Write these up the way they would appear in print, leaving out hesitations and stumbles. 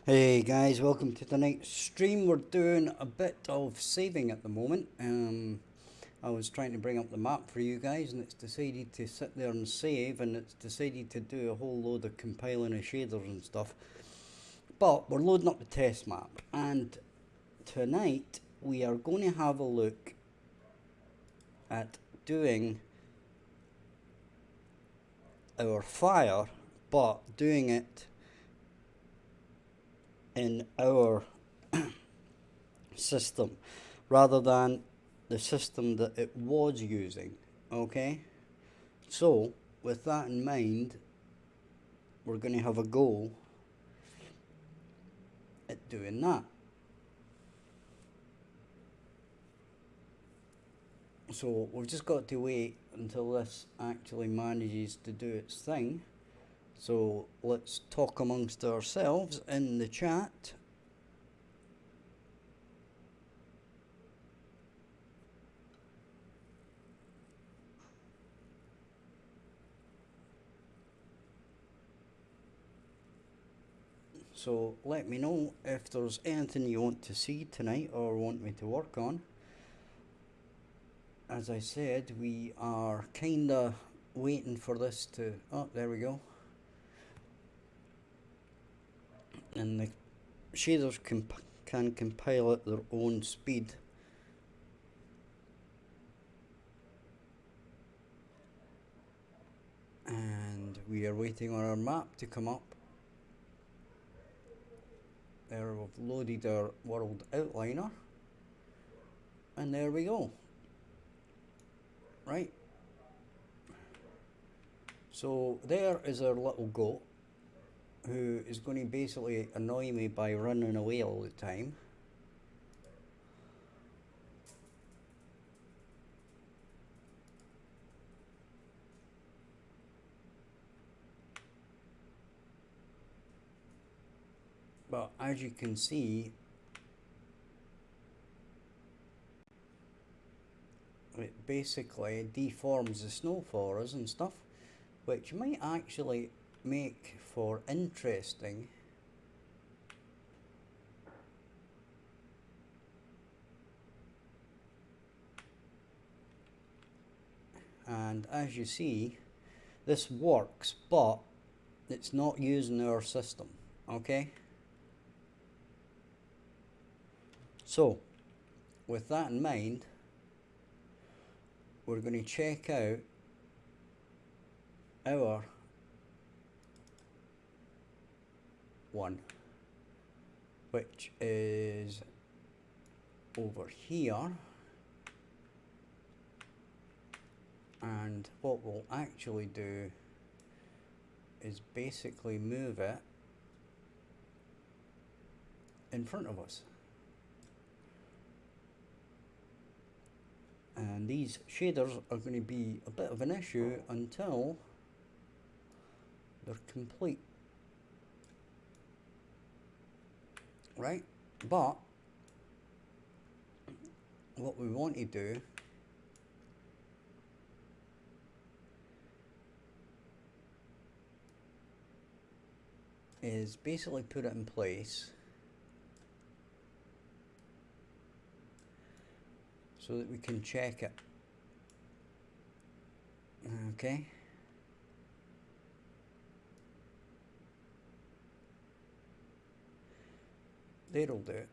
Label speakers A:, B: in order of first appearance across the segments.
A: Hey guys, welcome to tonight's stream. We're doing a bit of saving at the moment. I was trying to bring up the map for you guys and it's decided to sit there and save, and it's decided to do a whole load of compiling of shaders and stuff. But we're loading up the test map, and tonight we are going to have a look at doing our fire, but doing it in our system rather than the system that it was using. Okay, so with that in mind, we're going to have a go at doing that. So we've just got to wait until this actually manages to do its thing. So let's talk amongst ourselves in the chat. So let me know if there's anything you want to see tonight or want me to work on. As I said, we are kinda waiting for this to, oh, there we go. And the shaders can compile at their own speed. And we are waiting on our map to come up. There we've loaded our world outliner. And there we go. Right. So there is our little goat, who is going to basically annoy me by running away all the time. But as you can see, it basically deforms the snow for us and stuff, which might actually make for interesting and as you see, this works, but it's not using our system. Okay, so with that in mind, we're going to check out our one, which is over here, and what we'll actually do is basically move it in front of us. And these shaders are going to be a bit of an issue until they're complete. Right? But what we want to do is basically put it in place so that we can check it. Okay. That'll do it.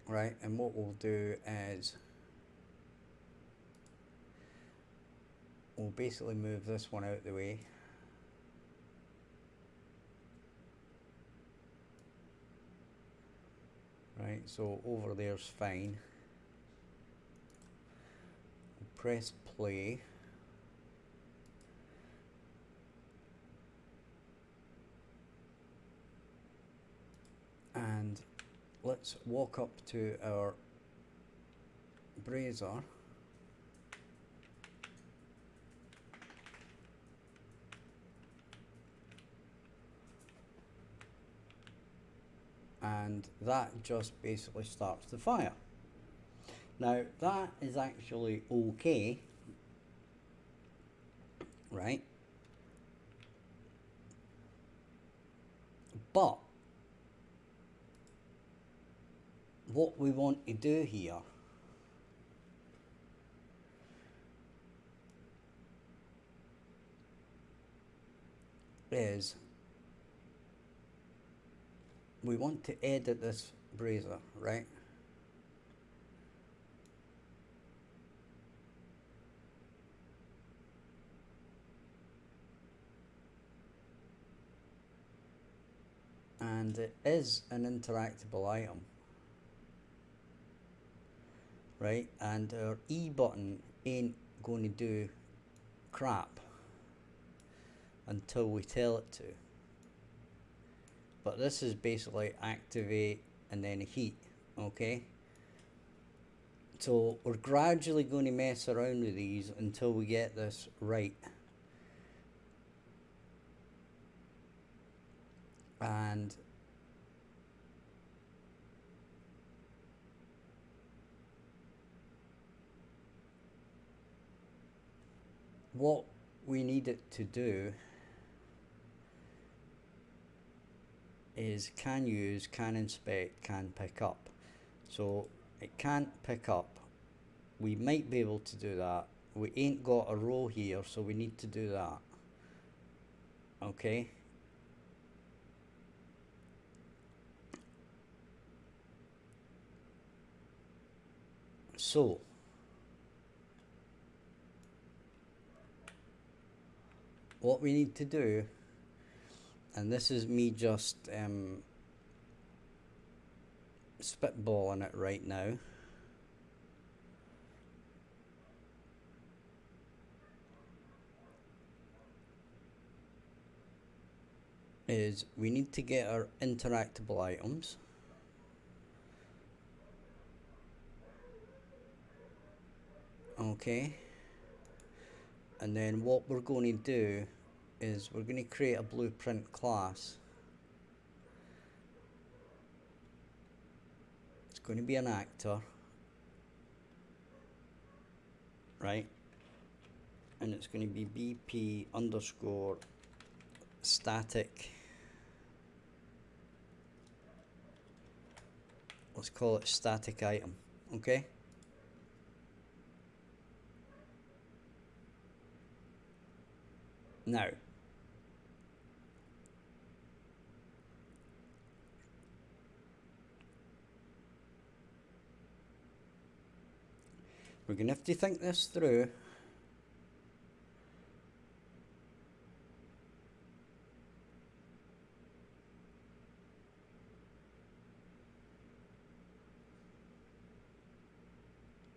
A: Right, and what we'll do is we'll basically move this one out of the way. Right, so over there's fine. Press play. And let's walk up to our brazier. And that just basically starts the fire. Now that is actually okay, right? But what we want to do here is we want to edit this brazier, right? And it is an interactable item, right? And our E button ain't going to do crap until we tell it to. But this is basically activate and then heat, okay? So we're gradually going to mess around with these until we get this right. And what we need it to do is can use, can inspect, can pick up. So it can't pick up. We might be able to do that. We ain't got a row here, so we need to do that. Okay. So what we need to do, and this is me just spitballing it right now, is we need to get our interactable items. Okay. And then what we're going to do is we're going to create a blueprint class. It's going to be an actor, right? And it's going to be BP underscore static. Let's call it static item, okay? Now, we're going to have to think this through.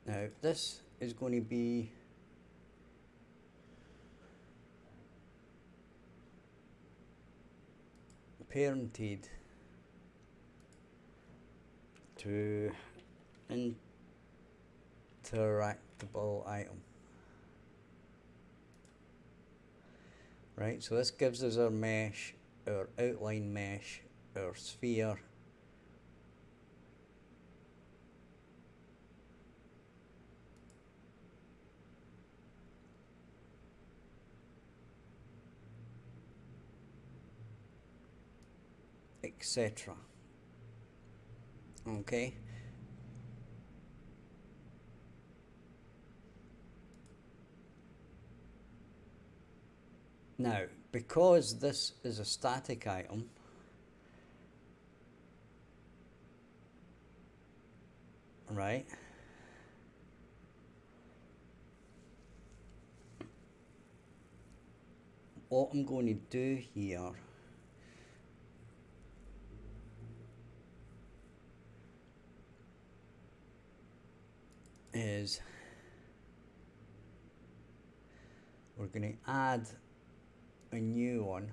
A: Now, this is going to be parented to interactable item. Right, so this gives us our mesh, our outline mesh, our sphere, etc. Okay. Now, because this is a static item, right, what I'm going to do here is we're going to add a new one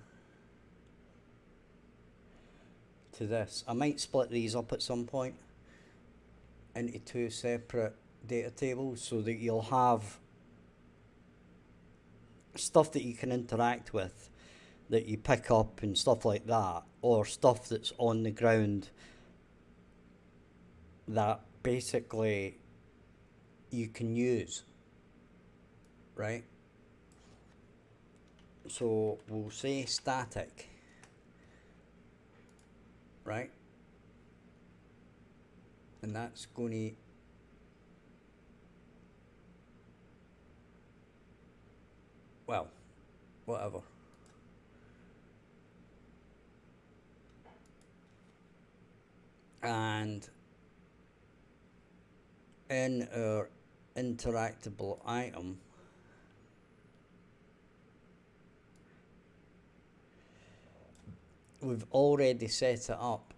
A: to this. I might split these up at some point into two separate data tables so that you'll have stuff that you can interact with, that you pick up and stuff like that, or stuff that's on the ground that basically you can use, right? So we'll say static, right? And that's going to well, whatever. And in our interactable item, we've already set it up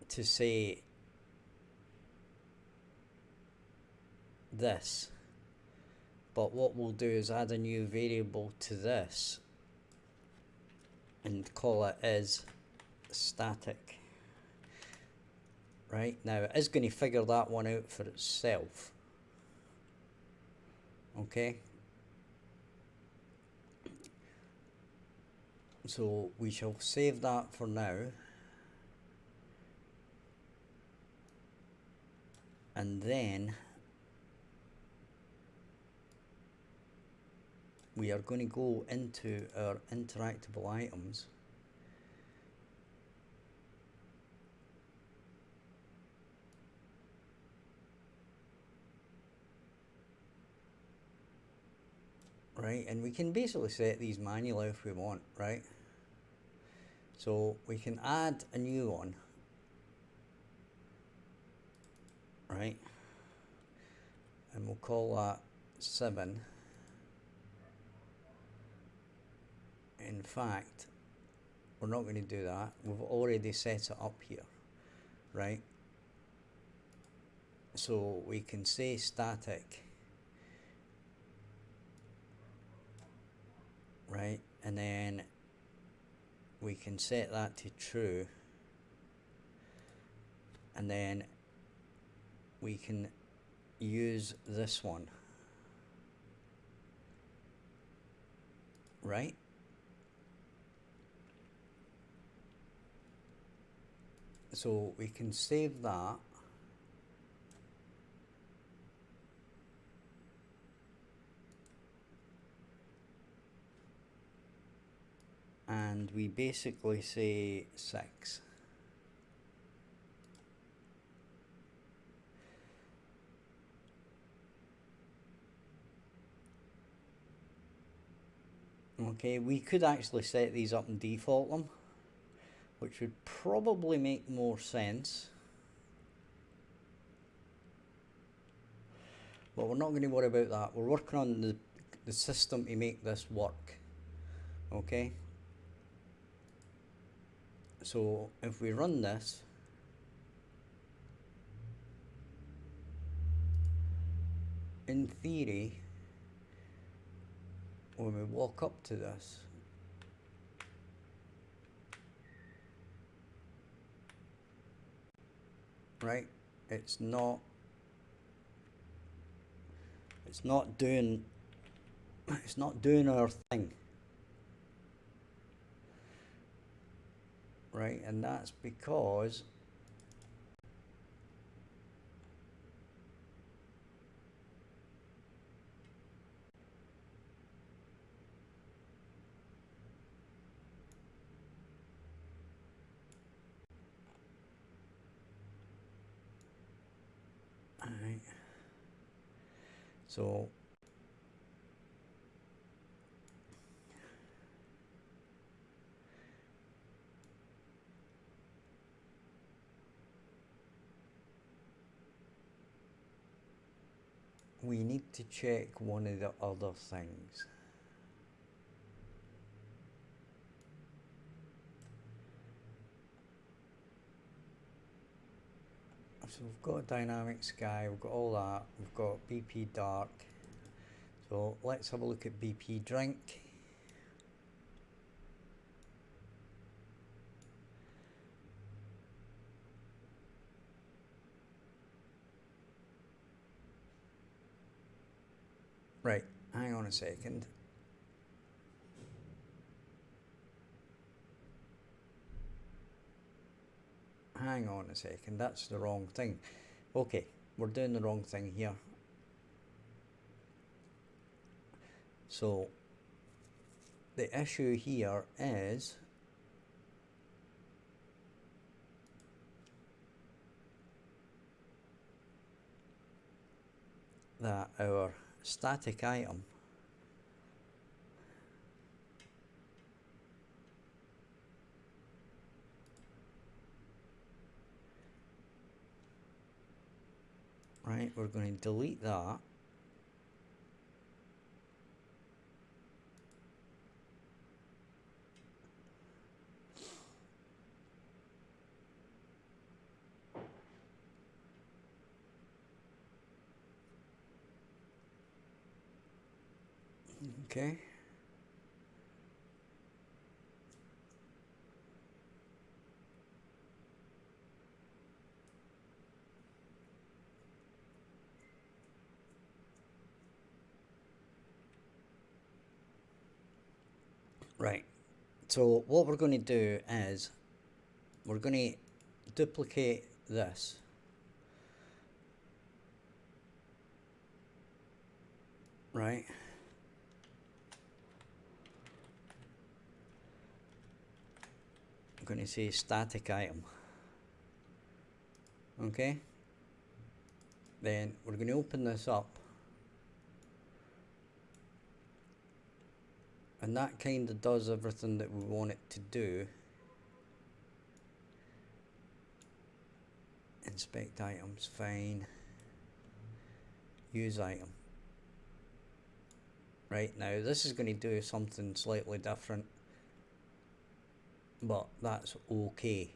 A: to say this, but what we'll do is add a new variable to this and call it is static. Right, now it is going to figure that one out for itself. Okay, so we shall save that for now, and then we are going to go into our interactable items right, and we can basically set these manually if we want, right? So we can add a new one, right, and we'll call that 7. In fact, we're not going to do that. We've already set it up here, right? So we can say static, right, and then we can set that to true, and then we can use this one, right? So we can save that, and we basically say 6. Okay, we could actually set these up and default them, which would probably make more sense. But we're not going to worry about that. We're working on the system to make this work. Okay? So if we run this, in theory, when we walk up to this, right, it's not doing our thing, right? And that's because alright, so we need to check one of the other things. So we've got dynamic sky, we've got all that, we've got BP dark. So let's have a look at BP drink. Right, hang on a second. Hang on a second, that's the wrong thing. Okay, we're doing the wrong thing here. So the issue here is that our static item right, we're going to delete that. Okay. Right. So what we're going to do is we're going to duplicate this. Right. I'm going to say static item. Okay. Then we're going to open this up. And that kind of does everything that we want it to do. Inspect items, fine. Use item. Right, now this is going to do something slightly different, but that's okay.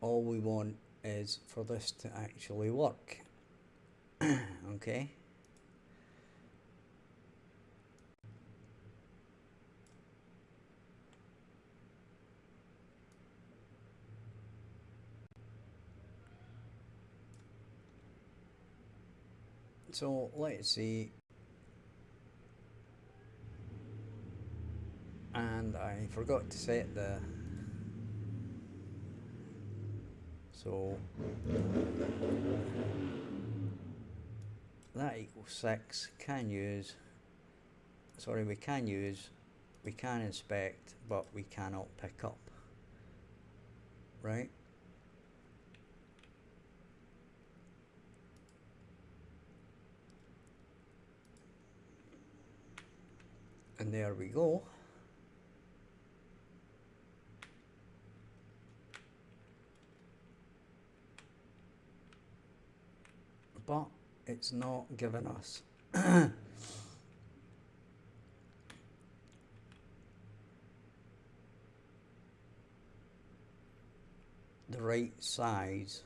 A: All we want is for this to actually work. Okay. So let's see, and I forgot to set the, so that equals 6, can use, sorry, we can use, we can inspect, but we cannot pick up, right? And there we go. But it's not giving us the right size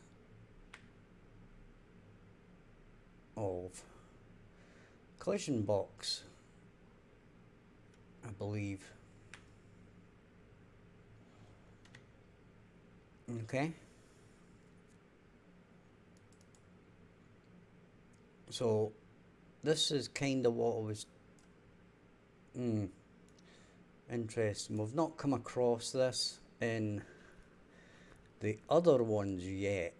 A: of collision box, I believe. Okay. So this is kind of what I was interesting. We've not come across this in the other ones yet,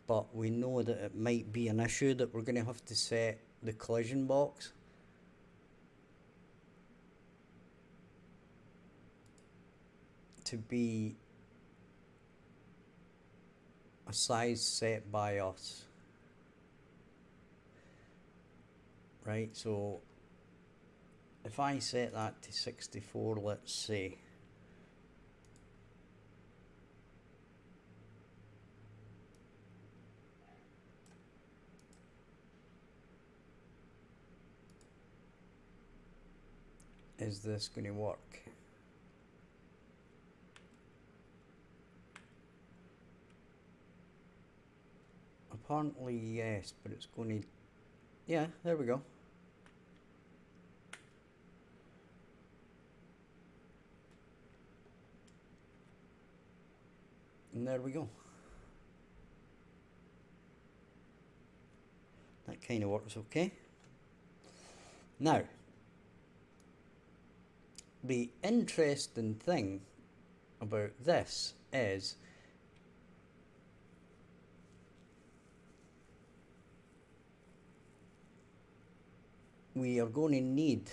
A: but we know that it might be an issue that we're going to have to set the collision box to be a size set by us. Right, so if I set that to 64, let's say, is this going to work? Apparently yes, but it's going to, yeah, there we go. And there we go. That kind of works okay. Now, the interesting thing about this is we are going to need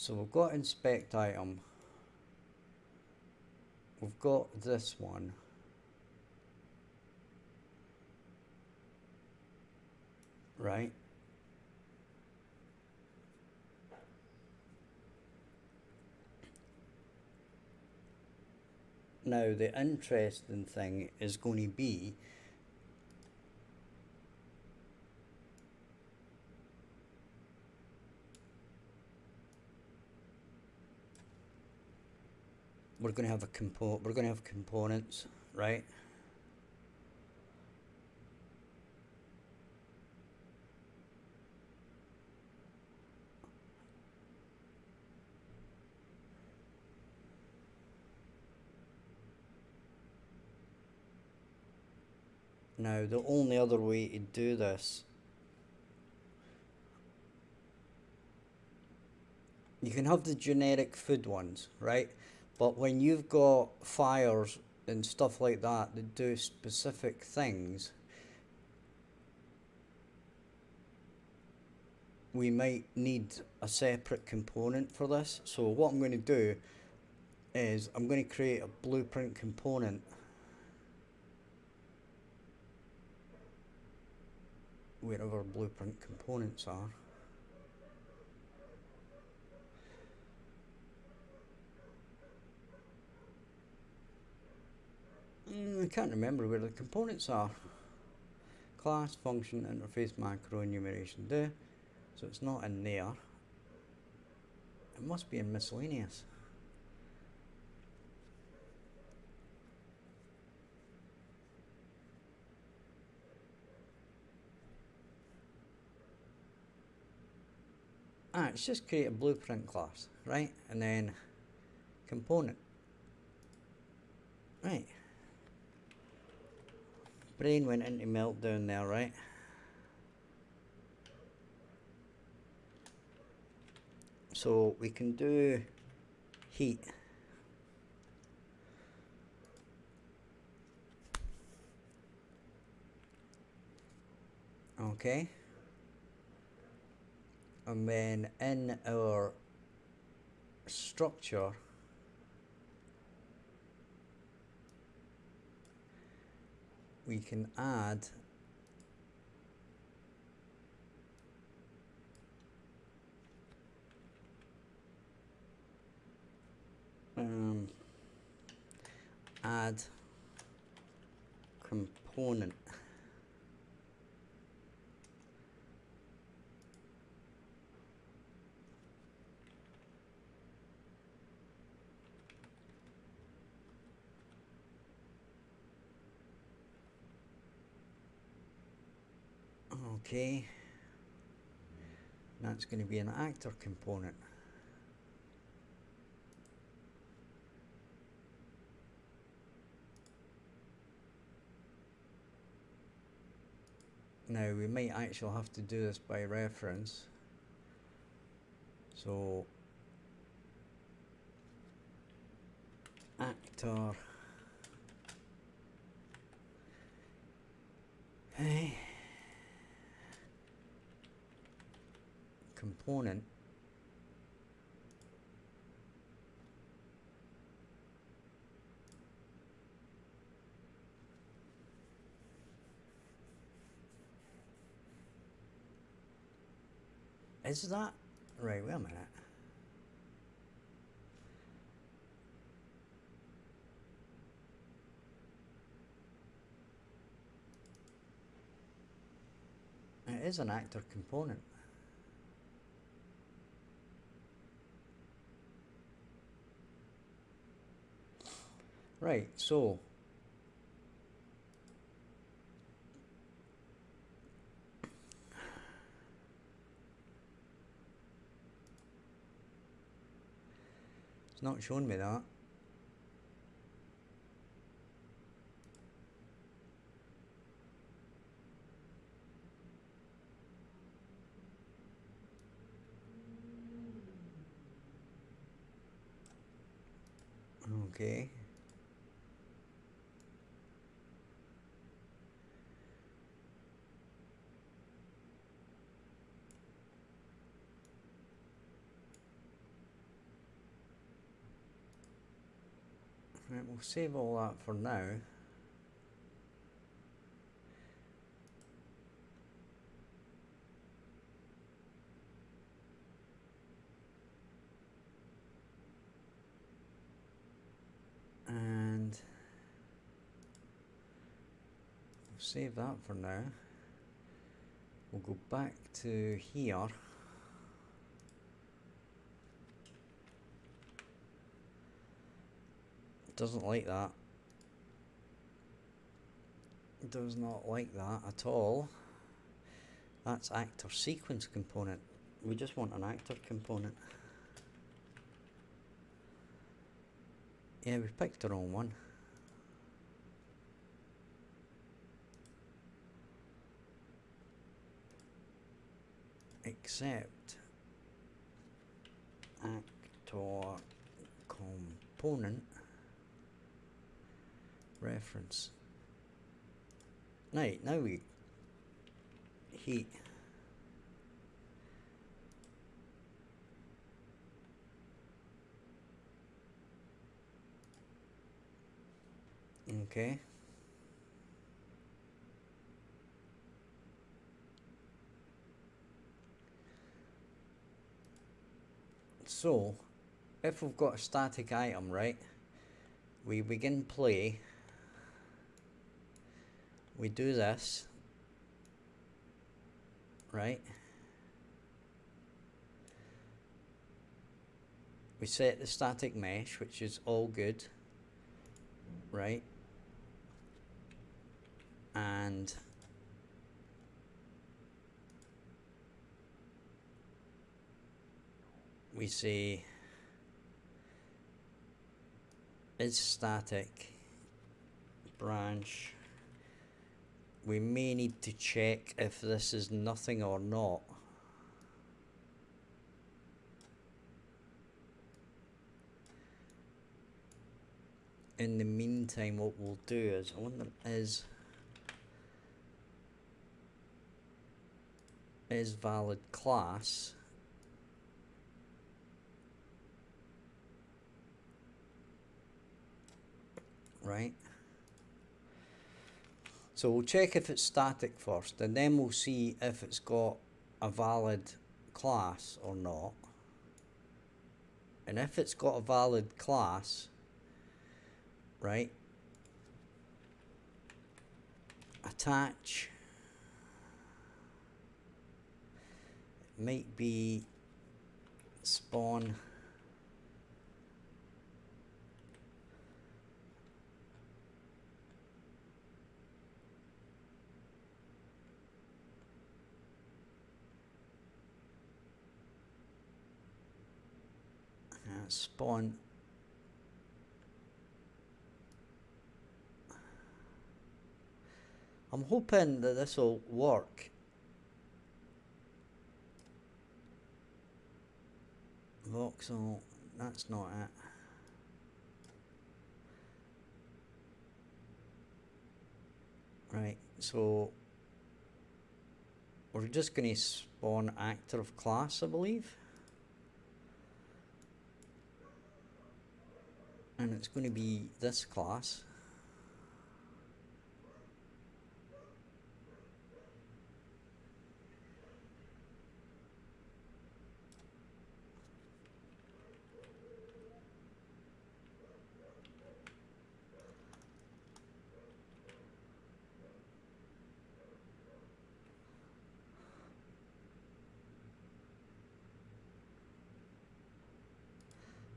A: so we've got inspect item, we've got this one, right? Now the interesting thing is going to be we're going to have components, right? Now the only other way to do this, you can have the generic food ones, right? But when you've got fires and stuff like that that do specific things, we might need a separate component for this. So what I'm going to do is I'm going to create a blueprint component wherever blueprint components are. I can't remember where the components are. Class, function, interface, macro, enumeration, do. So it's not in there. It must be in miscellaneous. It's just create a blueprint class, right? And then component. Right. Brain went into meltdown there, right? So we can do heat. Okay. And then in our structure, we can add add component. Okay, that's going to be an actor component. Now we might actually have to do this by reference. So actor component is that right? Wait a minute. It is an actor component. Right, so it's not showing me that. Okay. Right, we'll save all that for now. And we'll save that for now. We'll go back to here. Doesn't like that. Does not like that at all. That's actor sequence component. We just want an actor component. Yeah, we picked the wrong one. Except actor component reference. Right, now we heat. Okay. So, if we've got a static item, right, we begin play, we do this, right, we set the static mesh, which is all good, right, and we say is static branch. We may need to check if this is nothing or not. In the meantime, what we'll do is, I wonder, is valid class right? So we'll check if it's static first, and then we'll see if it's got a valid class or not. And if it's got a valid class, right, attach, it might be spawn spawn I'm hoping that this will work. Voxel, that's not it. Right, so we're just going to spawn actor of class, I believe. And it's going to be this class.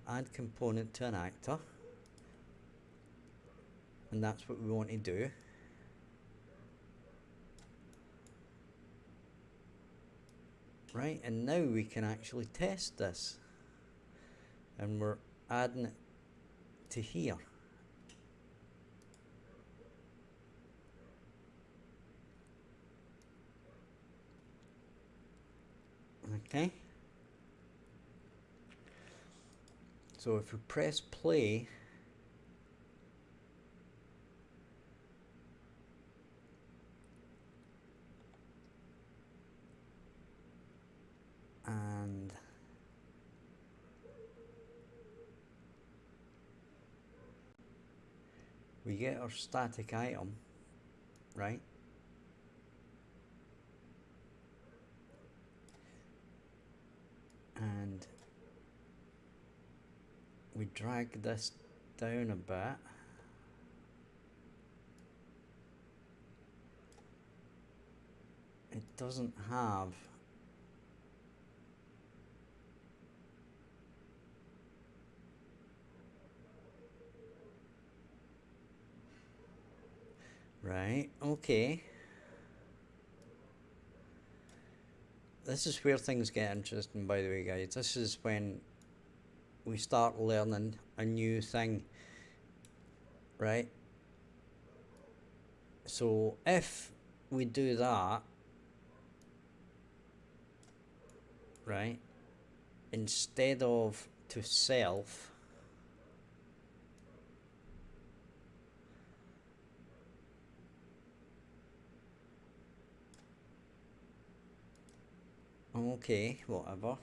A: Add component to an actor, and that's what we want to do. Right, and now we can actually test this, and we're adding it to here. Okay. So if we press play, we get our static item, right? And we drag this down a bit. It doesn't have right, okay. This is where things get interesting, by the way, guys. This is when we start learning a new thing, right? So if we do that, right, instead of to self, okay, whatever.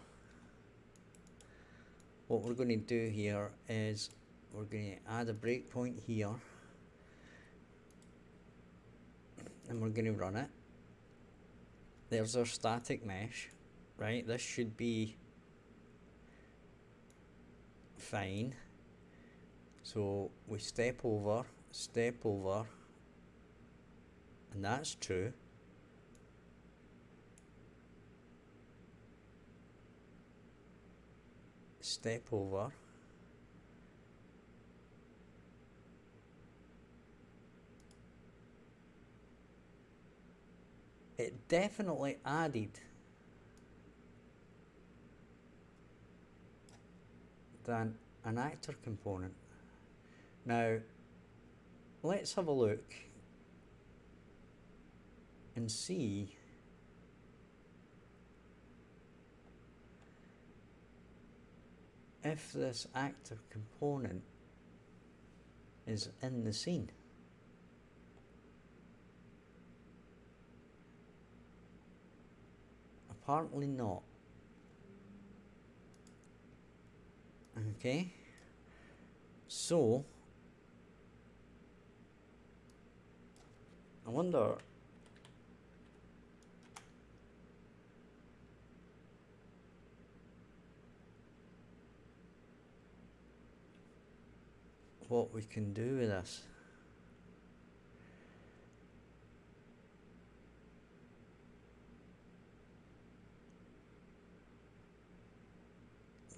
A: What we're going to do here is we're going to add a breakpoint here, and we're going to run it. There's our static mesh, right? This should be fine. So we step over, and that's true. Step over. It definitely added than an actor component. Now, let's have a look and see if this actor component is in the scene. Apparently not. Okay, so I wonder what we can do with this.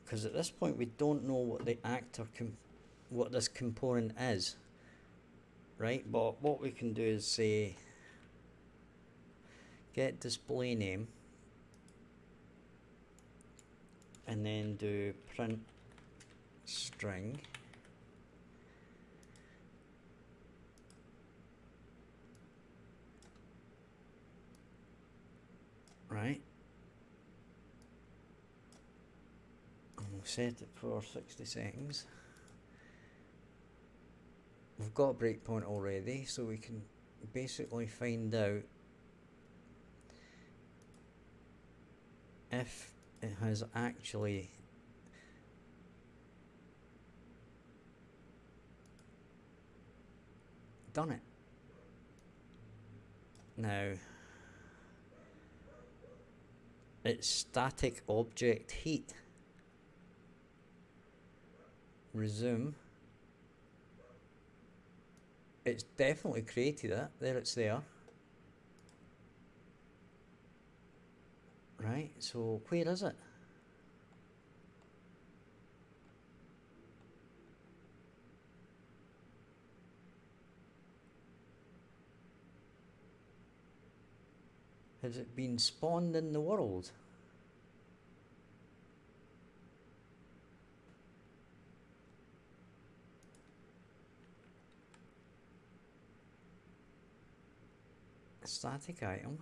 A: Because at this point we don't know what the actor what this component is, right? But what we can do is say get display name, and then do print string, right? And we'll set it for 60 seconds. We've got a breakpoint already, so we can basically find out if it has actually done it. Now, it's static object heat. Resume. It's definitely created it. There, it's there. Right, so where is it? Has it been spawned in the world? Static item.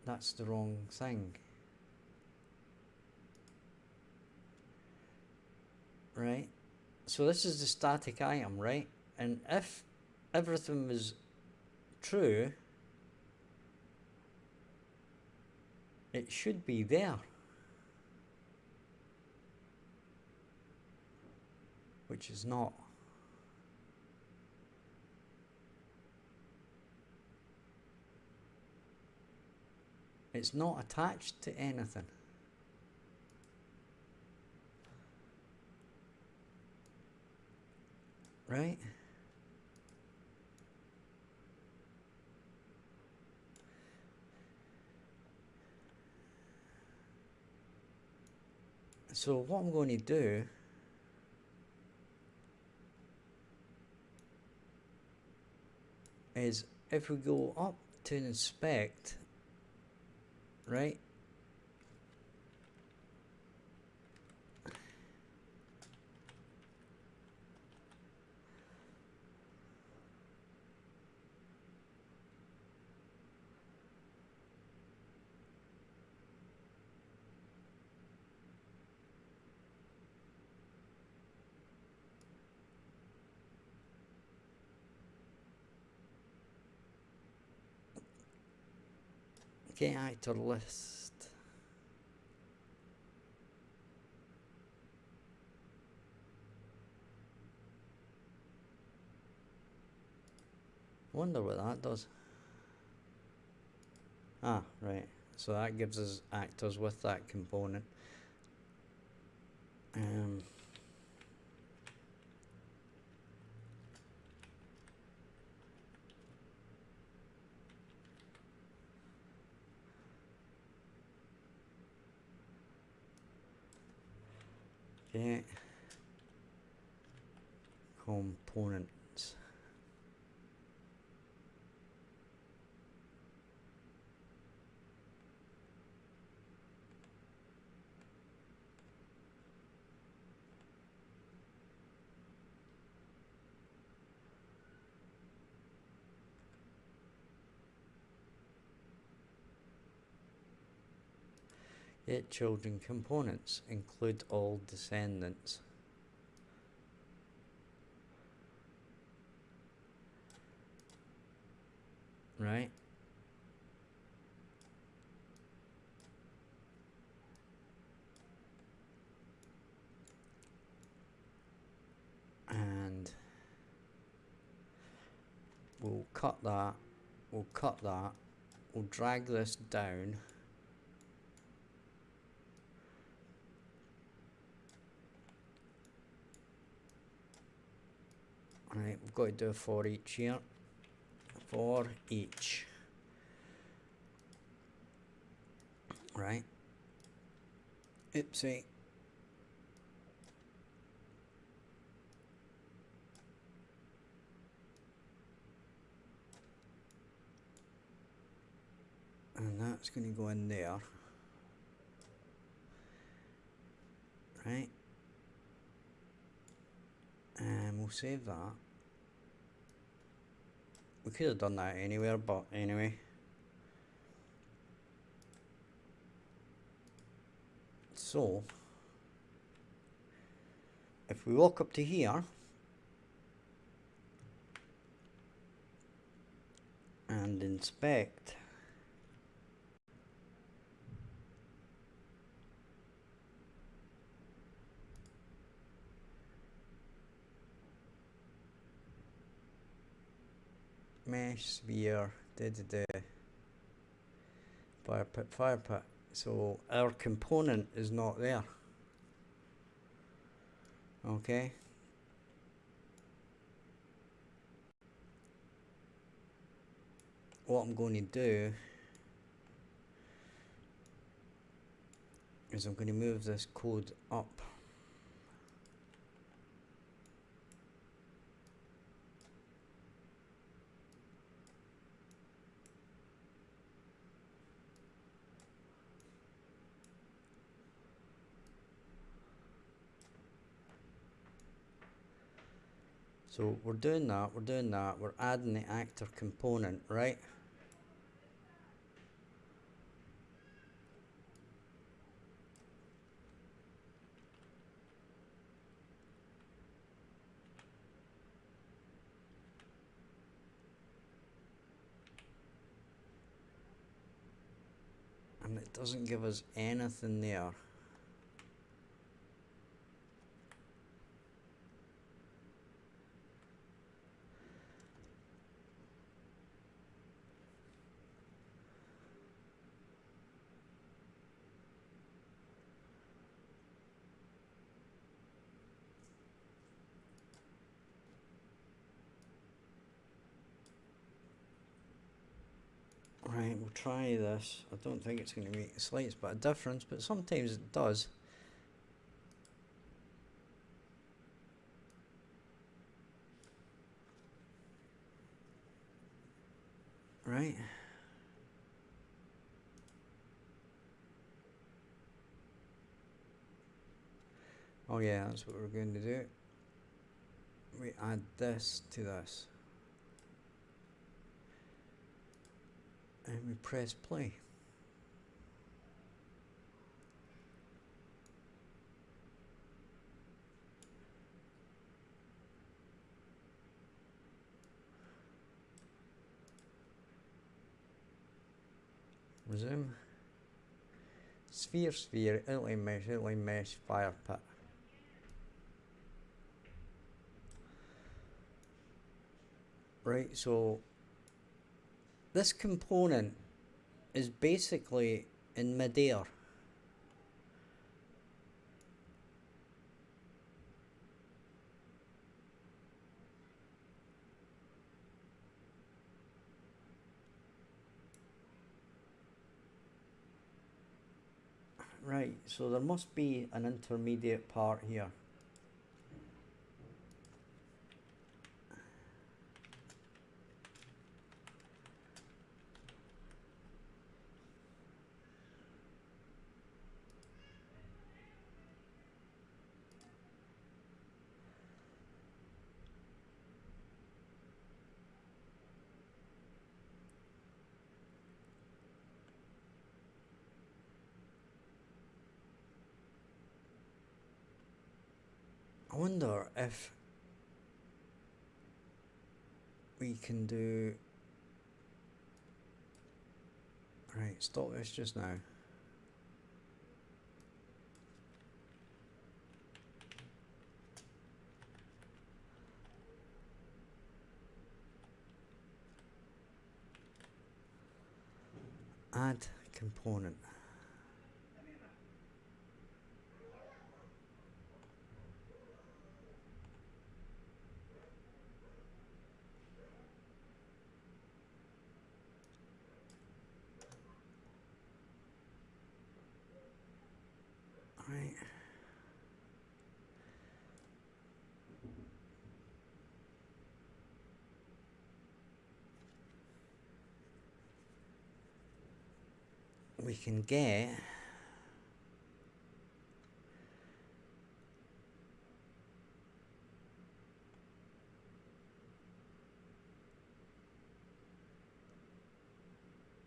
A: That's the wrong thing. Right? So this is the static item, right? And if everything was true, It should be there. Which is not. It's not attached to anything. Right? So what I'm going to do is if we go up to inspect, right? Get actor list. Wonder what that does. Ah, right. So that gives us actors with that component. Okay. Components. Yet children components include all descendants. Right? And we'll cut that, we'll cut that, we'll drag this down. Right, we've got to do a for each here. For each. Right. Oopsie. And that's going to go in there. Right. And we'll save that. We could have done that anywhere, but anyway. So, if we walk up to here, and inspect, mesh sphere, fire pit. So our component is not there. Okay. What I'm going to do is I'm going to move this code up. So we're doing that, we're adding the actor component, right? And it doesn't give us anything there. Right, we'll try this. I don't think it's going to make the slightest bit of difference, but sometimes it does. Right. Oh yeah, that's what we're going to do. We add this to this. And we press play. Resume. Sphere, sphere, outline mesh, fire pit. Right, so this component is basically in midair. Right, so there must be an intermediate part here. I wonder if we can do... Right, stop this just now. Add component. Right. We can get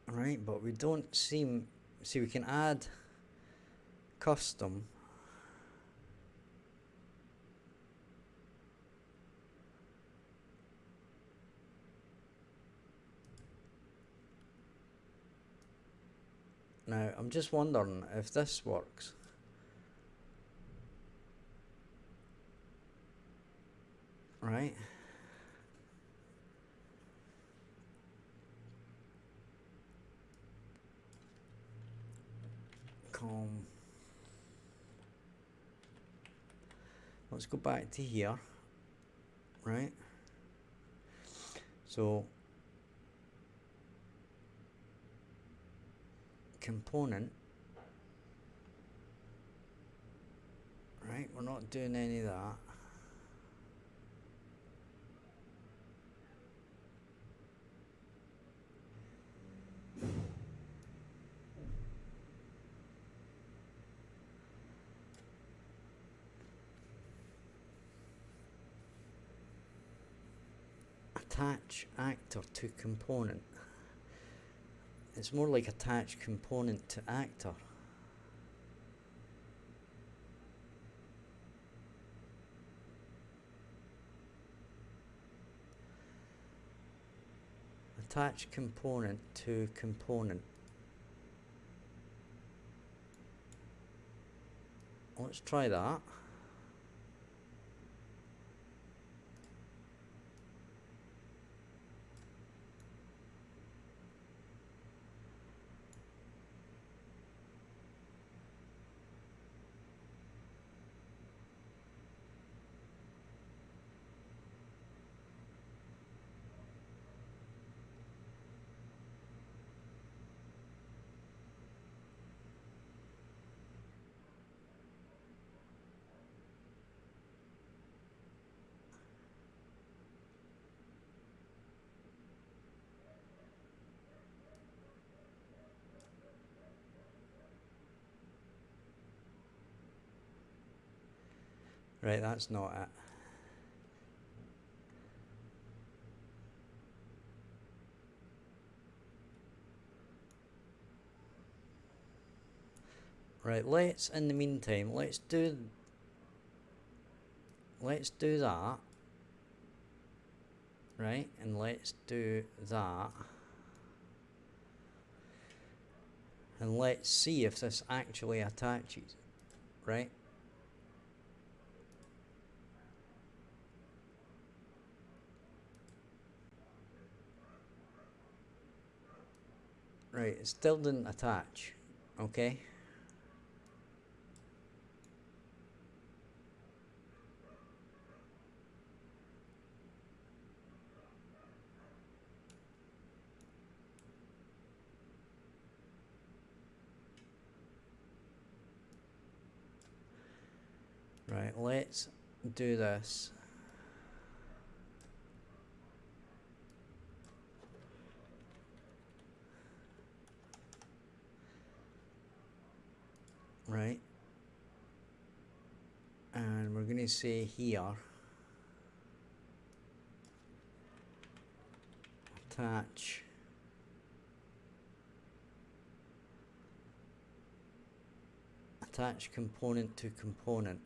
A: right, but we don't seem... See, we can add custom. Now, I'm just wondering if this works. Right. Let's go back to here. Right. So, component. Right, we're not doing any of that. Attach actor to component. It's more like attach component to actor. Attach component to component. let's try that. Right, that's not it. Right, let's, in the meantime, let's do that. Right, and let's do that. And let's see if this actually attaches. Right? Right, it still didn't attach. Okay? Right, let's do this. Right. And we're going to say here, attach component to component.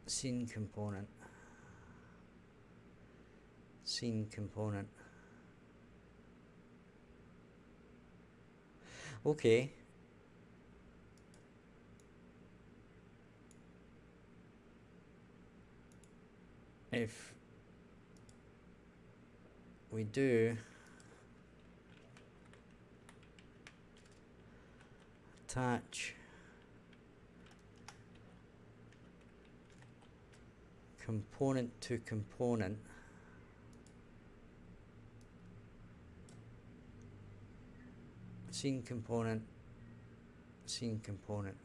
A: Scene component. Scene component. Okay. If we do attach component to component, scene component, scene component.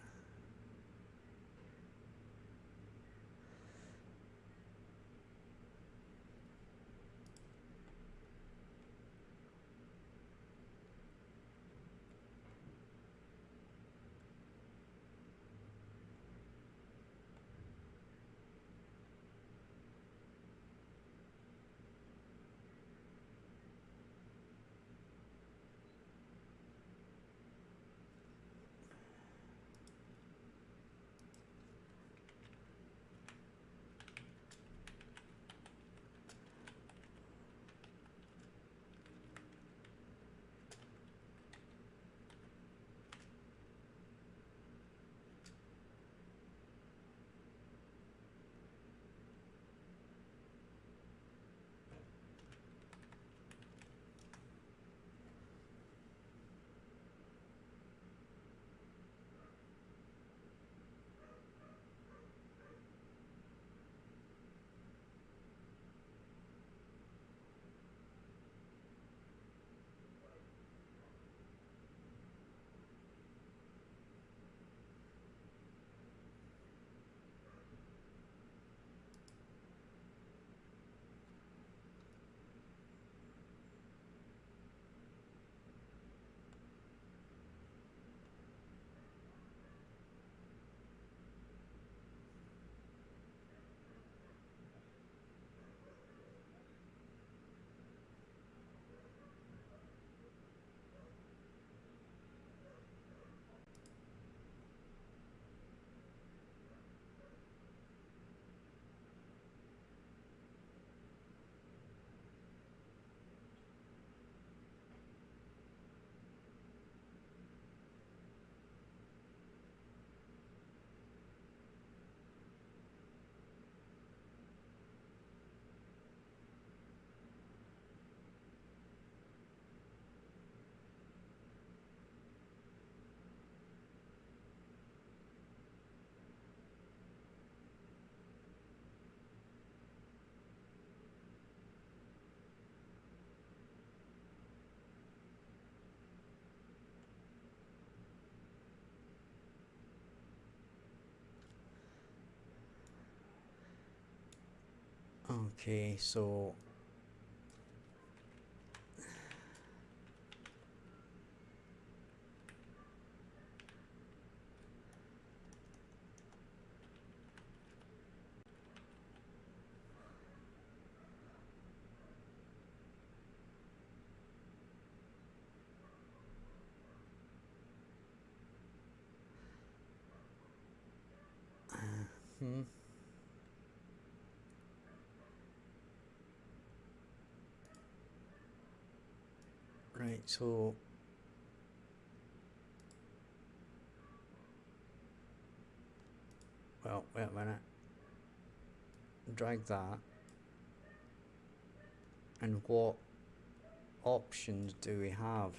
A: Okay, so right, so well, wait a minute. Drag that, and what options do we have?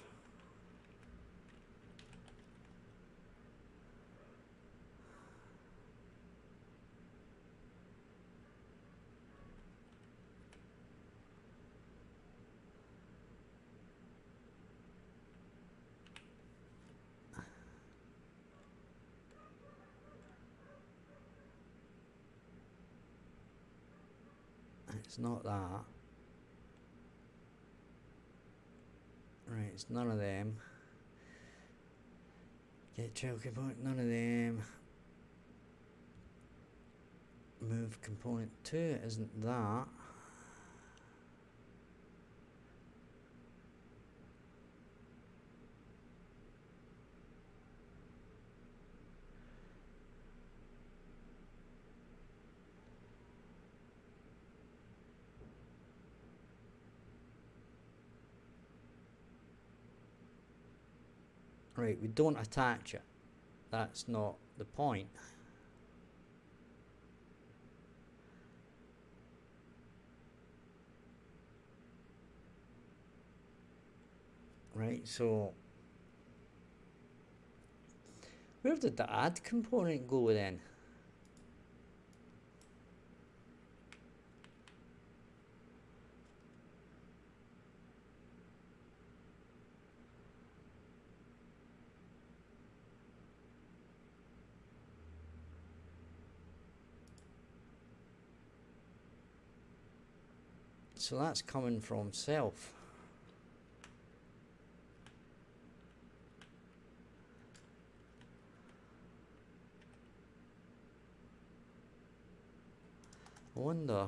A: It's not that. Right, it's none of them. Get child component, none of them. Move component 2 isn't that. Right, we don't attach it. That's not the point. Right, so where did the add component go then? So that's coming from self. I wonder.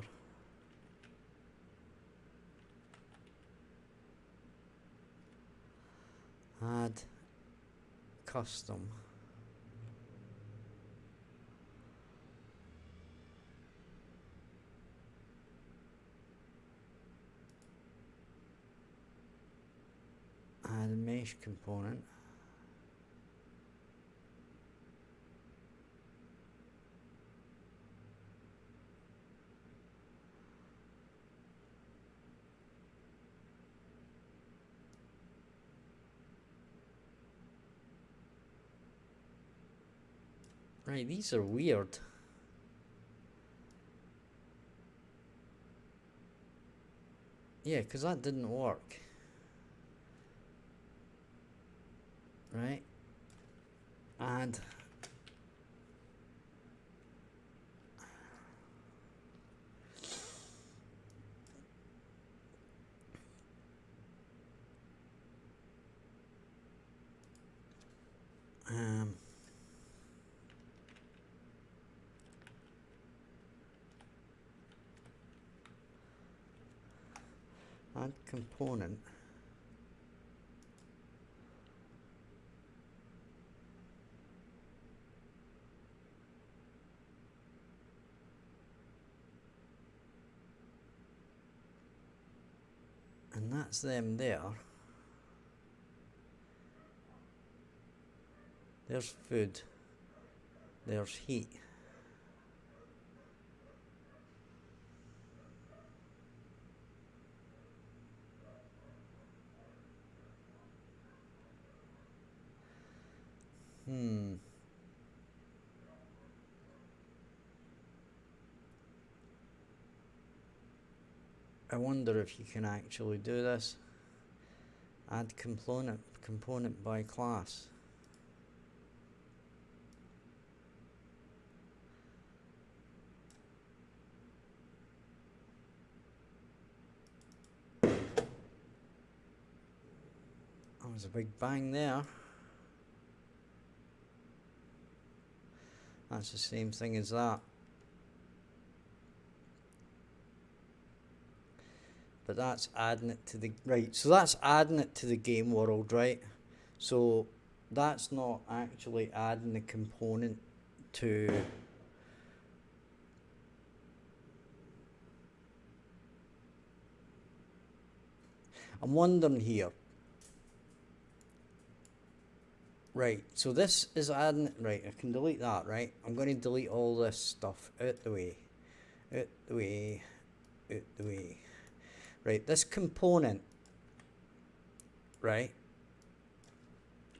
A: Add custom. Add a mesh component. Right, these are weird. Yeah, because that didn't work. Right. Add. Add component. And that's them there. There's food. There's heat. I wonder if you can actually do this. Add component by class. That was a big bang there. That's the same thing as that. But that's adding it to the, right, so that's adding it to the game world, right? So that's not actually adding the component to I'm wondering here. Right, so this is adding, right, I can delete that, right? I'm going to delete all this stuff out the way, out the way, out the way. Right, this component, right,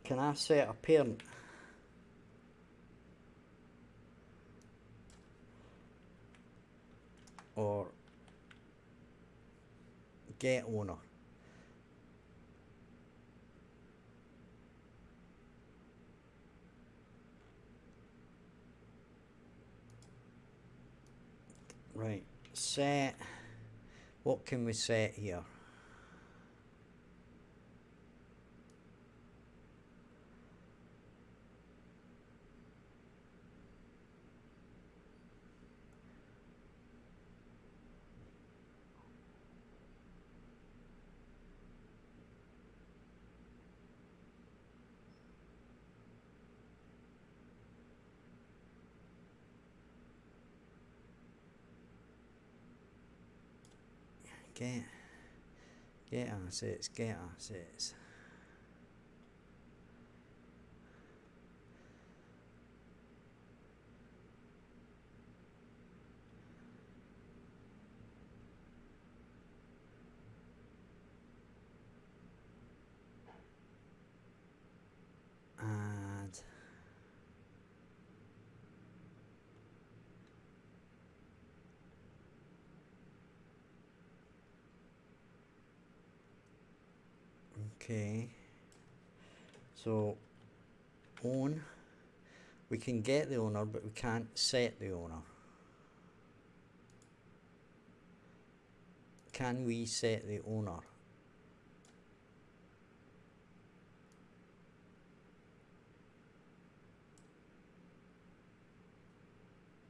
A: can I set a parent? Or get owner? Right, set, what can we set here? Get assets, get assets. Add. Okay. So own. We can get the owner, but we can't set the owner. Can we set the owner?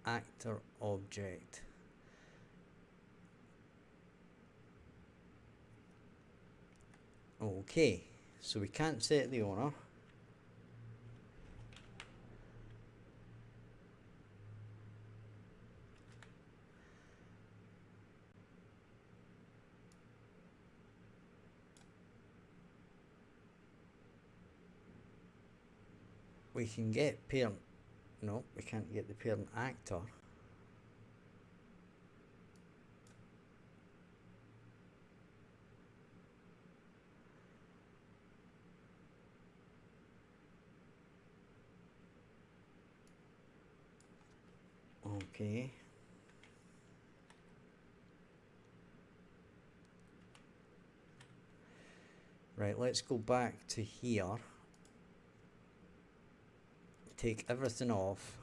A: Actor object. Okay, so we can't set the owner. We can get parent. No, we can't get the parent actor. Okay. Right, let's go back to here. Take everything off.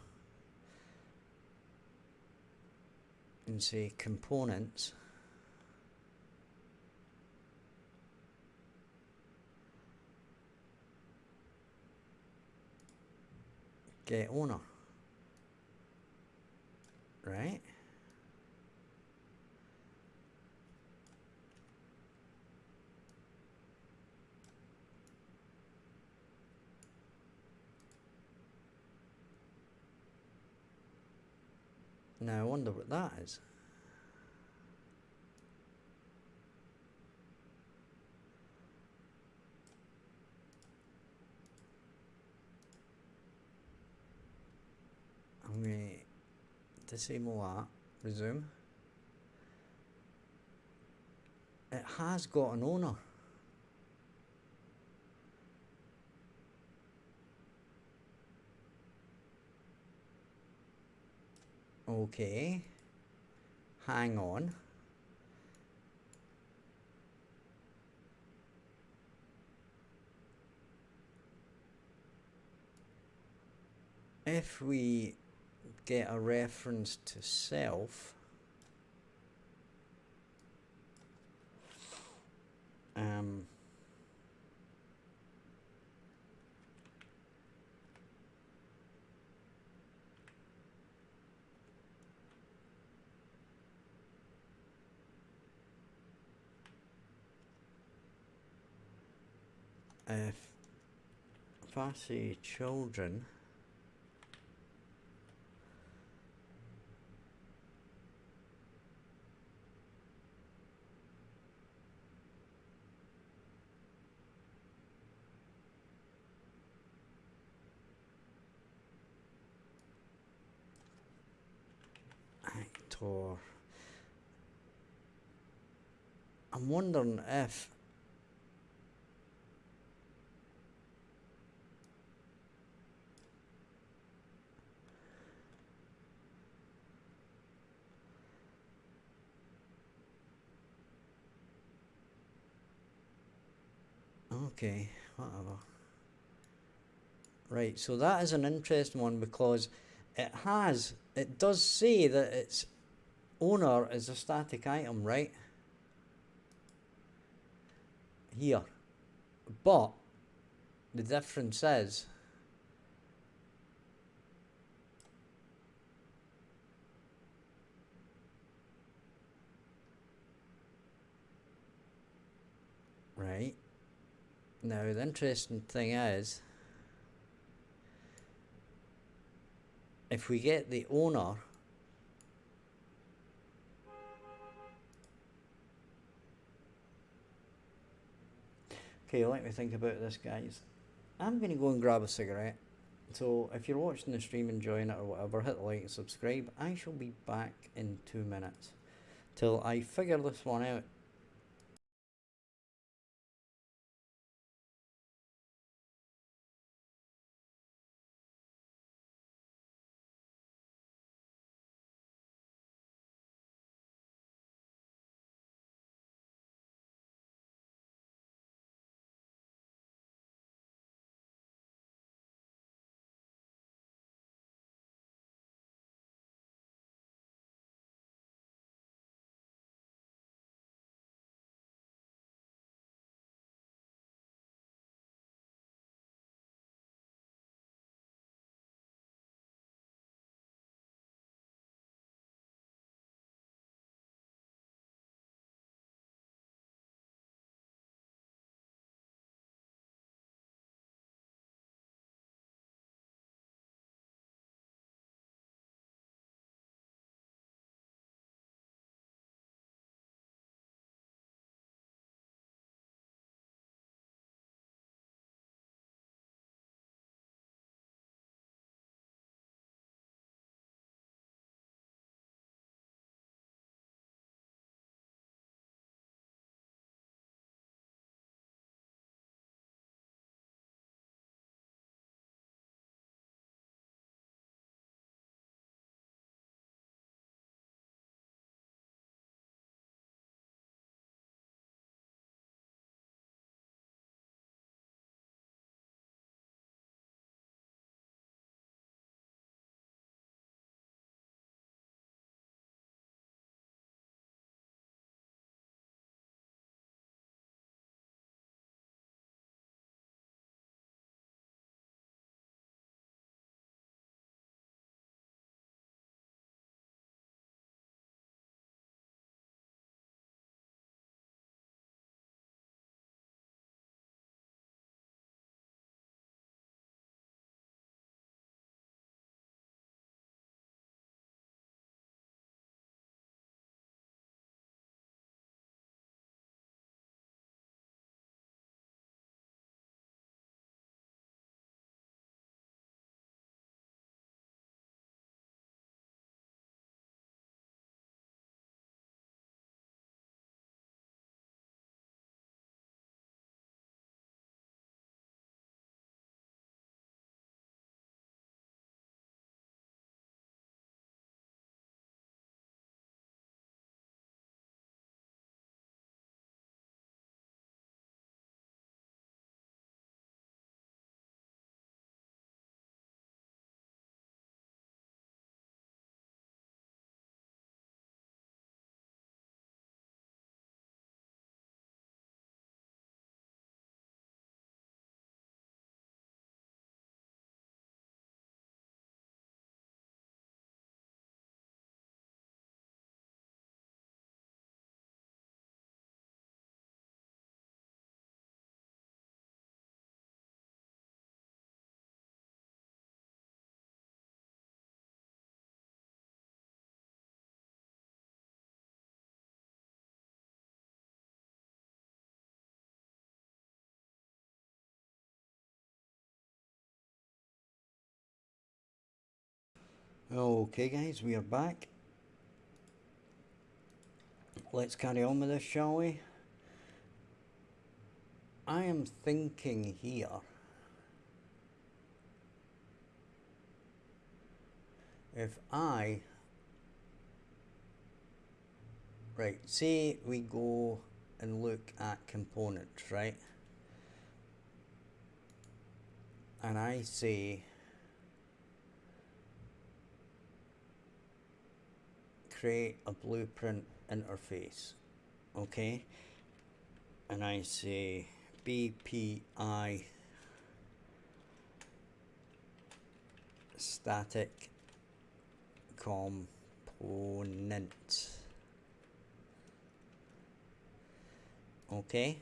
A: And say components. Get owner. Right? Now I wonder what that is. I'm going to disable that. Resume. It has got an owner. Okay. Hang on. If we get a reference to self, if I say children, actor, I'm wondering if okay, whatever. Right, so that is an interesting one because it does say that its owner is a static item, right? Here. But the difference is right. Now the interesting thing is if we get the owner, okay, let me think about this, guys. I'm going to go and grab a cigarette. So if you're watching the stream, enjoying it or whatever, hit like and subscribe. I shall be back in 2 minutes till I figure this one out. Okay guys, we are back. Let's carry on with this, shall we? I am thinking here, if I, right, say we go and look at components, right? And I say create a blueprint interface, okay? And I say BPI static component, okay?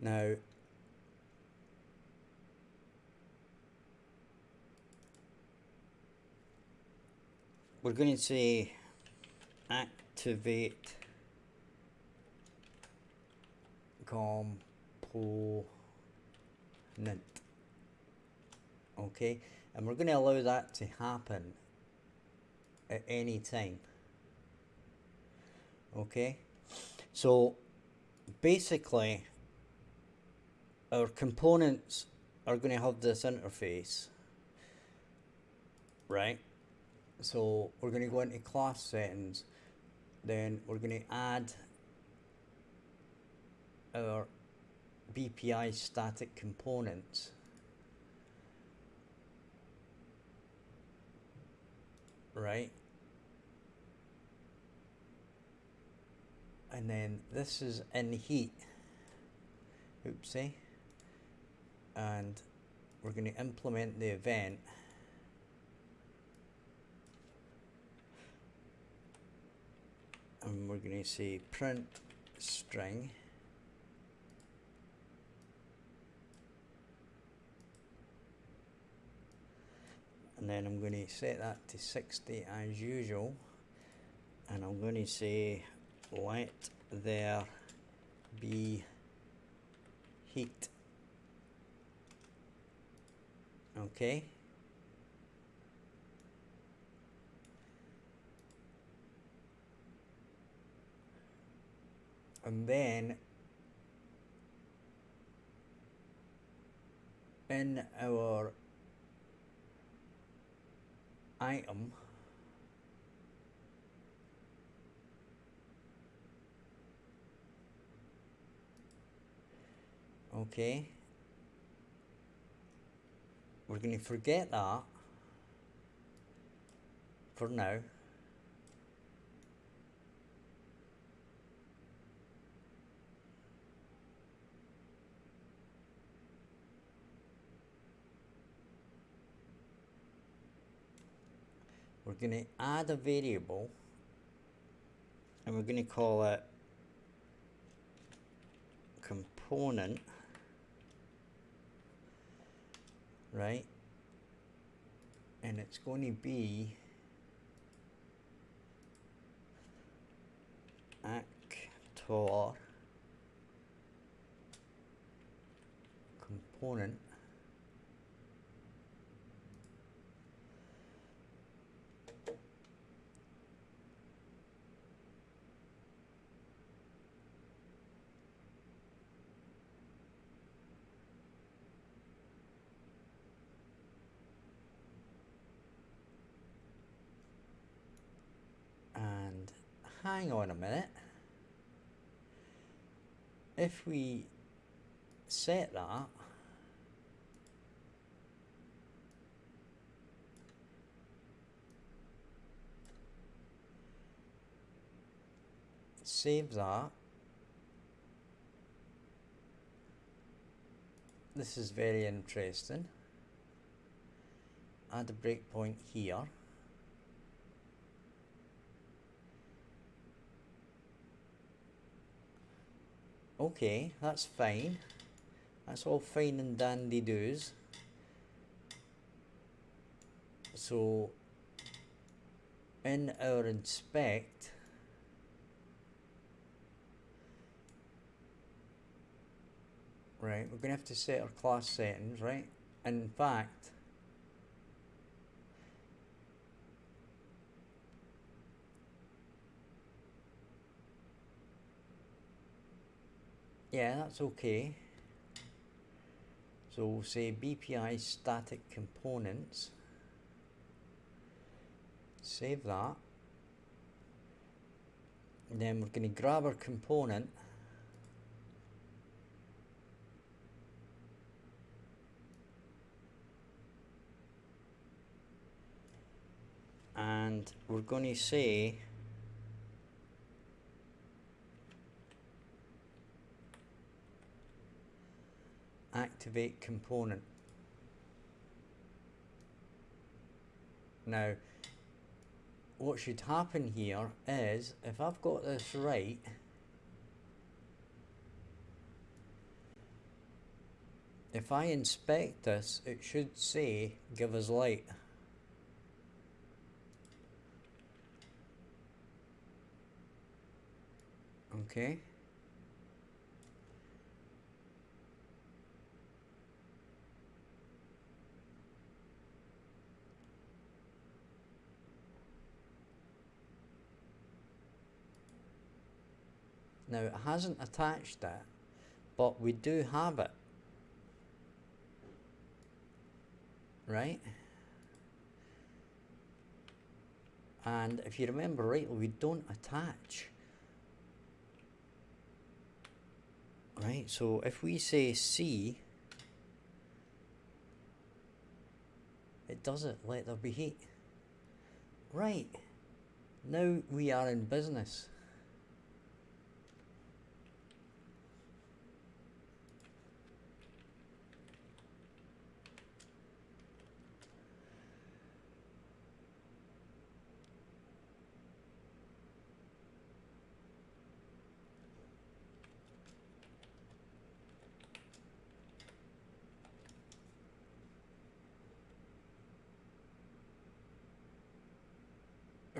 A: Now, we're going to say activate component, okay? And we're going to allow that to happen at any time, okay? So basically our components are going to have this interface, right? So we're going to go into class settings, then we're going to add our BPI static components, right? And then this is in heat, oopsie, and we're going to implement the event, and we're going to say print string, and then I'm going to set that to 60 as usual, and I'm going to say let there be heat, okay? And then in our item, okay, we're going to forget that for now. We're going to add a variable, and we're going to call it component, right? And it's going to be actor component and hang on a minute. If we set that, save that, this is very interesting. Add a breakpoint here. Okay, that's fine. That's all fine and dandy doos. So in our inspect, right, we're going to have to set our class settings, right? In fact, yeah, that's okay. So we'll say BPI static components. Save that. And then we're going to grab our component and we're going to say activate component. Now what should happen here is, if I've got this right, if I inspect this, it should say give us light. Okay. Now it hasn't attached it, but we do have it, right? And if you remember rightly, we don't attach, right? So if we say C, it does it, let there be heat. Right, now we are in business.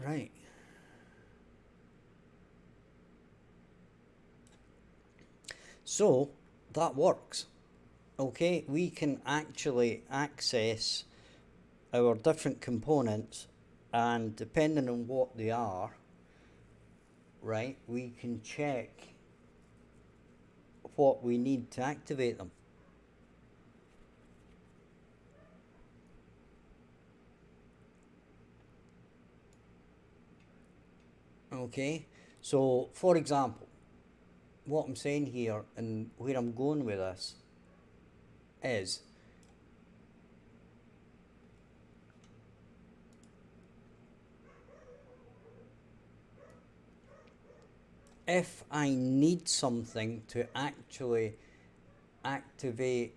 A: Right. So that works. Okay, we can actually access our different components, and depending on what they are, right, we can check what we need to activate them. Okay, so for example, what I'm saying here and where I'm going with this is if I need something to actually activate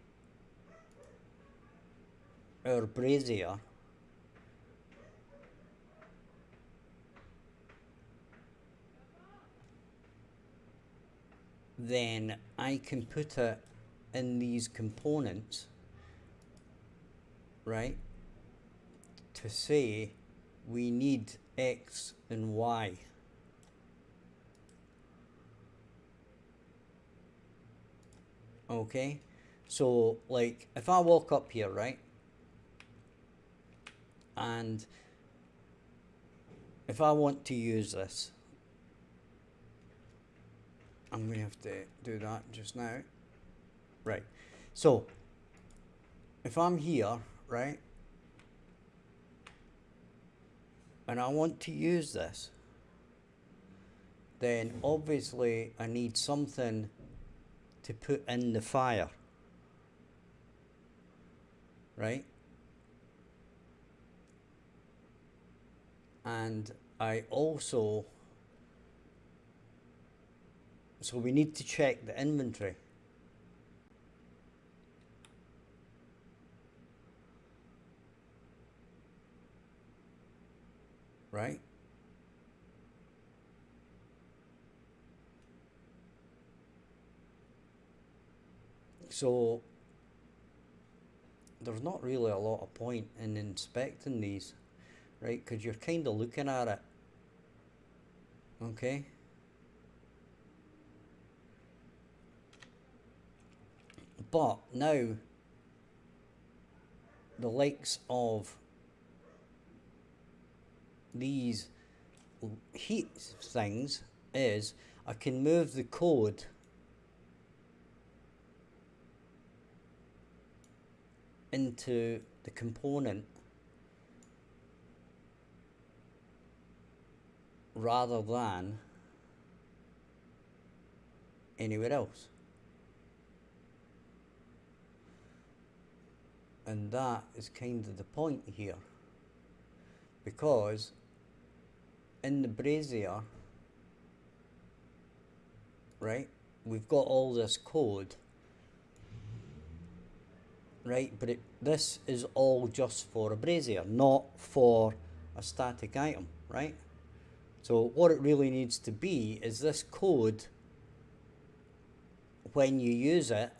A: our brazier, then I can put it in these components, right, to say we need X and Y. Okay, so like if I walk up here, right, and if I want to use this, I'm going to have to do that just now. Right, so if I'm here, right, and I want to use this, then obviously I need something to put in the fire, right? And I also, so we need to check the inventory. Right? So there's not really a lot of point in inspecting these, right? Because you're kind of looking at it, okay? But now, the likes of these heat things is I can move the code into the component rather than anywhere else. And that is kind of the point here, because in the brazier, right, we've got all this code, right, but this is all just for a brazier, not for a static item, right? So what it really needs to be is this code, when you use it,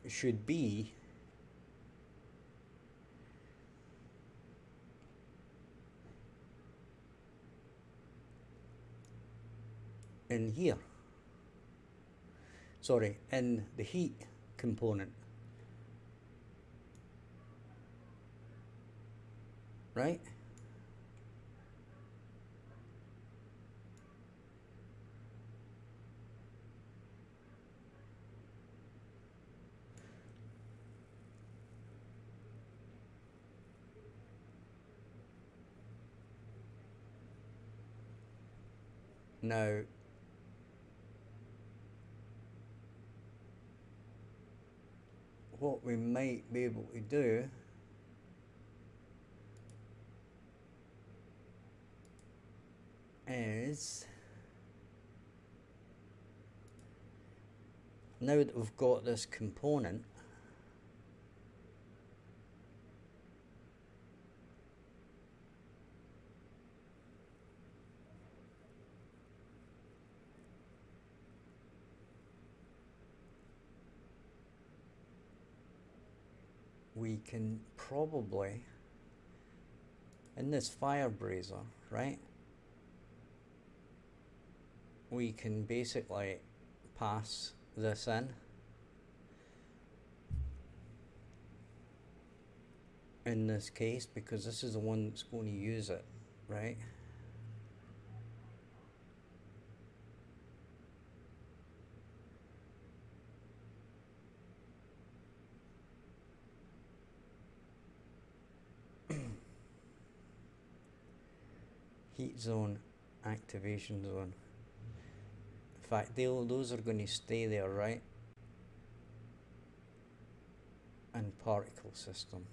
A: should be in here. Sorry, in the heat component. Right? Now, what we might be able to do is, now that we've got this component, we can probably, in this fire brazier, right, we can basically pass this in this case, because this is the one that's going to use it, right? Heat zone, activation zone. In fact, those are going to stay there, right? And particle system.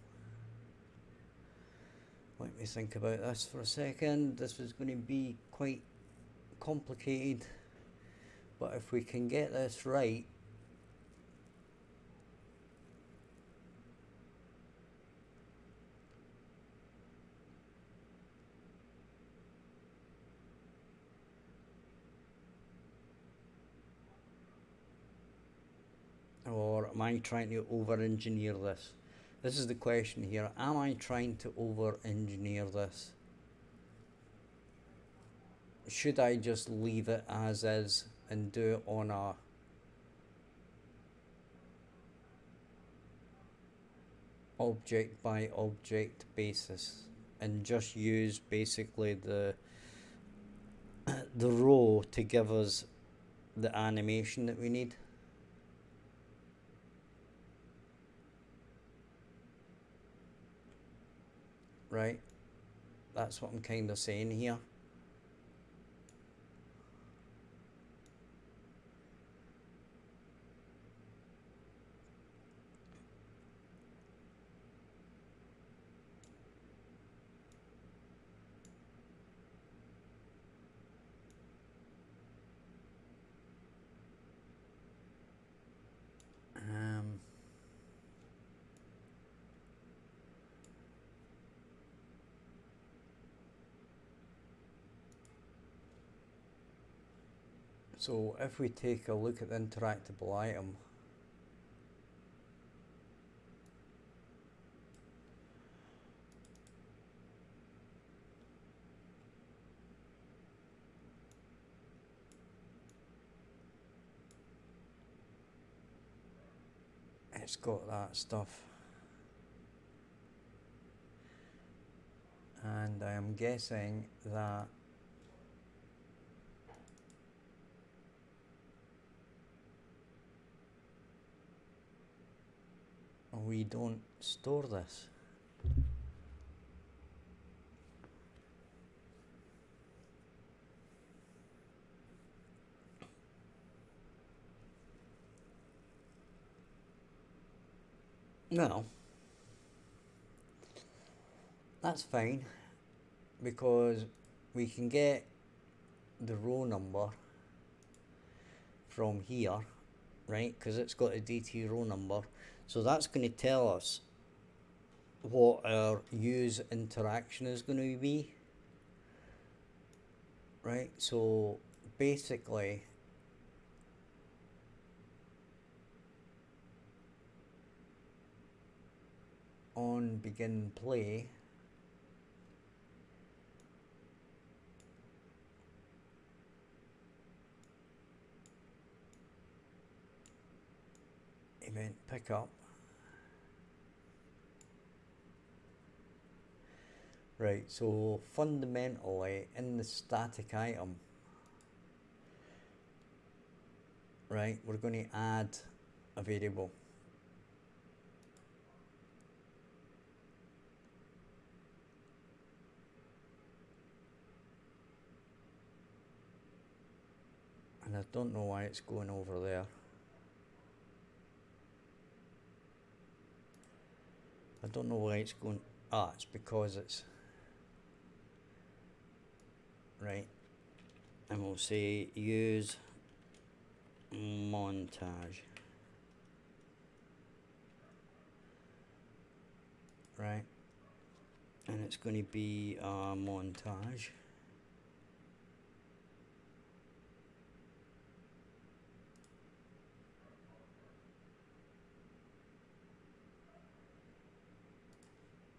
A: Let me think about this for a second. This is going to be quite complicated, but if we can get this right, or am I trying to over-engineer this? This is the question here. Am I trying to over-engineer this? Should I just leave it as is and do it on a object by object basis and just use basically the row to give us the animation that we need? Right? That's what I'm kind of saying here. So if we take a look at the interactable item, it's got that stuff. And I am guessing that we don't store this. No, that's fine, because we can get the row number from here, right? Because it's got a DT row number, so that's going to tell us what our use interaction is going to be, right? So basically, on begin play, event pickup, right? So fundamentally, in the static item, right, we're going to add a variable. And I don't know why it's going over there. I don't know why it's going. Ah, it's because it's right. And we'll say use montage. Right. And it's going to be a montage.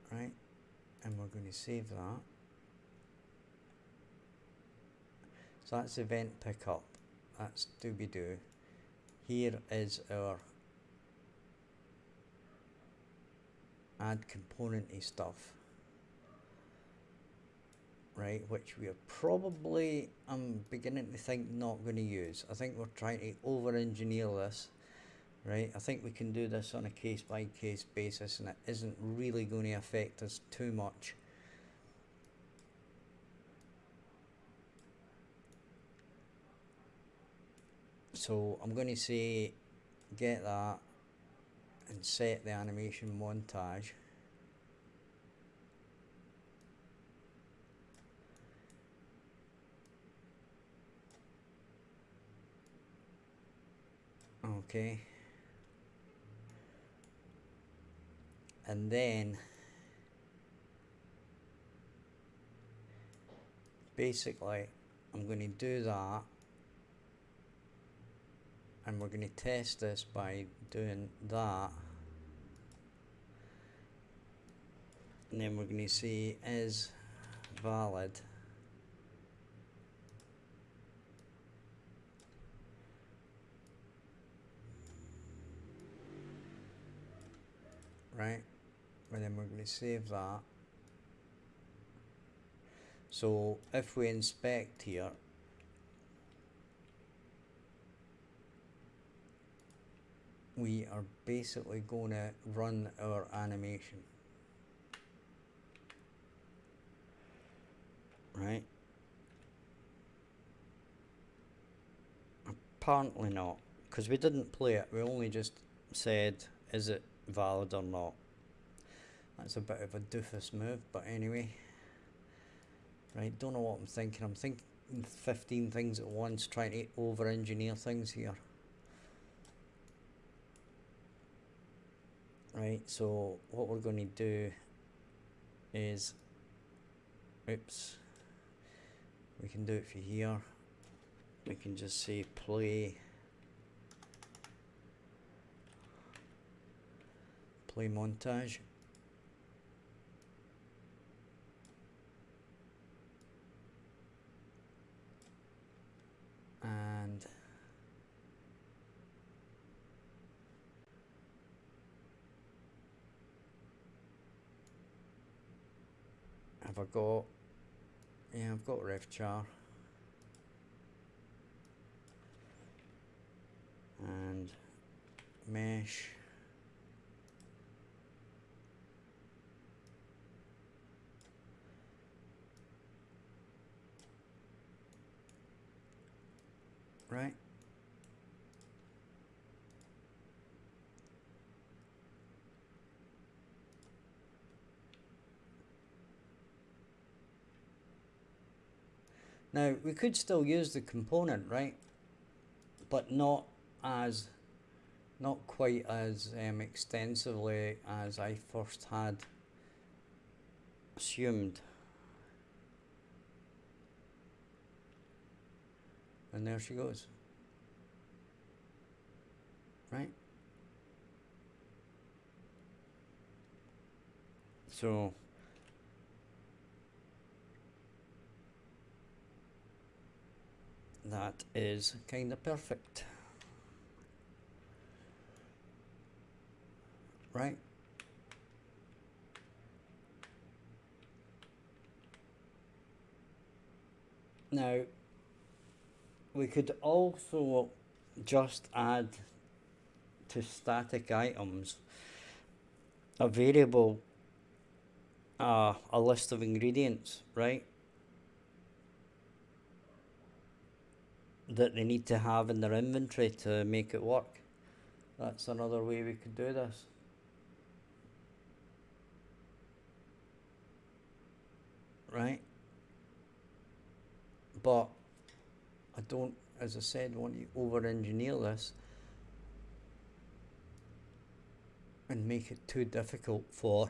A: Right, and we're going to save that. So that's event pickup. That's doobie-doo. Here is our add componenty stuff, right, which we are probably, I'm beginning to think, not going to use. I think we're trying to over-engineer this. Right, I think we can do this on a case-by-case basis, and it isn't really going to affect us too much. So I'm going to say get that and set the animation montage. Okay. And then basically I'm going to do that, and we're going to test this by doing that, and then we're going to say is valid, right, and then we're going to save that. So if we inspect here, we are basically going to run our animation, right? Apparently not, because we didn't play it, we only just said is it valid or not. That's a bit of a doofus move, but anyway. Right, don't know what I'm thinking. I'm thinking 15 things at once, trying to over-engineer things here. Right, so what we're going to do is, oops, we can do it for here. We can just say play montage. And have I got? Yeah, I've got revchar. And mesh. Right. Now, we could still use the component, right? But not quite as extensively as I first had assumed. And there she goes. Right? So that is kind of perfect. Right? Now, we could also just add to static items a variable, a list of ingredients, right? That they need to have in their inventory to make it work. That's another way we could do this. Right? But I don't, as I said, want to over-engineer this and make it too difficult for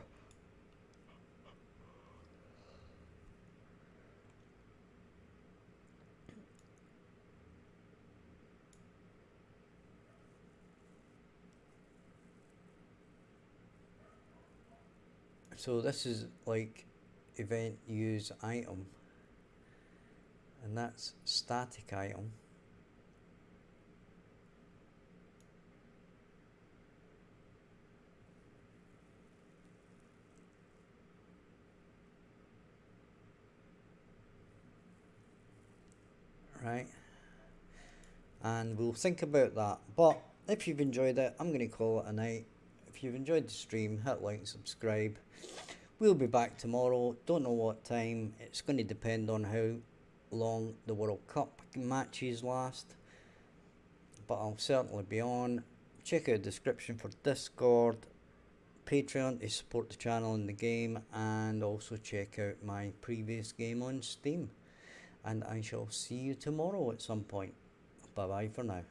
A: so this is like event use item, and that's static item. Right, and we'll think about that. But if you've enjoyed it, I'm going to call it a night. If you've enjoyed the stream, hit like, subscribe. We'll be back tomorrow. Don't know what time. It's going to depend on how long the World Cup matches last, but I'll certainly be on. Check out the description for Discord, Patreon to support the channel and the game, and also check out my previous game on Steam. And I shall see you tomorrow at some point. Bye bye for now.